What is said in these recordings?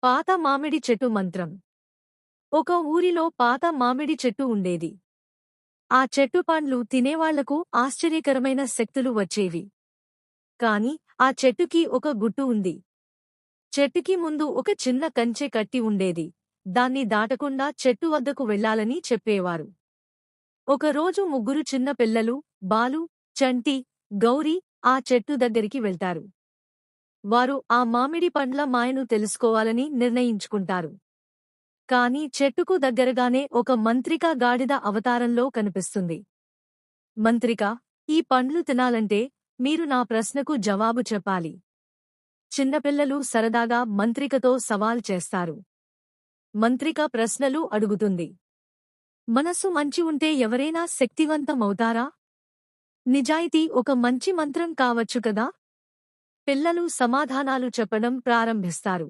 పాత మామిడి చెట్టు మంత్రం. ఒక ఊరిలో పాత మామిడి చెట్టు ఉండేది. ఆ చెట్టు పండ్లు తినేవాళ్లకు ఆశ్చర్యకరమైన శక్తులు వచ్చేవి. కాని ఆ చెట్టుకి ఒక గుట్టు ఉంది. చెట్టుకి ముందు ఒక చిన్న కంచె కట్టి ఉండేది. దాన్ని దాటకుండా చెట్టు వద్దకు వెళ్లాలని చెప్పేవారు. ఒకరోజు ముగ్గురు చిన్న పిల్లలు, బాలు, చంటి, గౌరీ ఆ చెట్టు దగ్గరికి వెళ్తారు. వారు ఆ మామిడి పండ్ల మాయను తెలుసుకోవాలని నిర్ణయించుకుంటారు. కాని చెట్టుకు దగ్గరగానే ఒక మంత్రిక గాడిద అవతారంలో కనిపిస్తుంది. మంత్రిక, ఈ పండ్లు తినాలంటే మీరు నా ప్రశ్నకు జవాబు చెప్పాలి. చిన్నపిల్లలు సరదాగా మంత్రికతో సవాల్ చేస్తారు. మంత్రిక ప్రశ్నలు అడుగుతుంది. మనసు మంచి ఉంటే ఎవరైనా శక్తివంతమవుతారా? నిజాయితీ ఒక మంచి మంత్రం కావచ్చు కదా? పిల్లలు సమాధానాలు చెప్పడం ప్రారంభిస్తారు.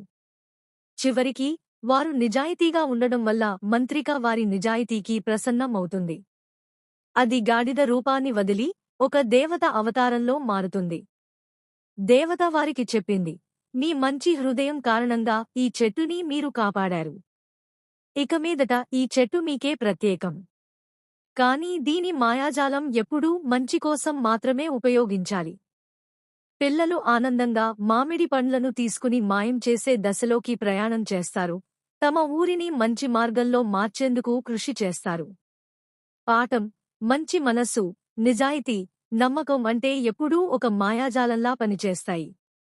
చివరికి వారు నిజాయితీగా ఉండడం వల్ల మంత్రిక వారి నిజాయితీకి ప్రసన్నమవుతుంది. అది గాడిద రూపాన్ని వదిలి ఒక దేవత అవతారంలో మారుతుంది. దేవత వారికి చెప్పింది, మీ మంచి హృదయం కారణంగా ఈ చెట్టుని మీరు కాపాడారు. ఇక మీదట ఈ చెట్టు మీకే ప్రత్యేకం. కానీ దీని మాయాజాలం ఎప్పుడూ మంచి కోసం మాత్రమే ఉపయోగించాలి. పిల్లలు ఆనందంగా మామిడి పండ్లను తీసుకుని మాయం చేసే దశలోకి ప్రయాణం చేస్తారు. తమ ఊరిని మంచి మార్గంలో మార్చేందుకు కృషి చేస్తారు. పాఠం: మంచి మనస్సు, నిజాయితీ, నమ్మకం అంటే ఎప్పుడూ ఒక మాయాజాలంలా పనిచేస్తాయి.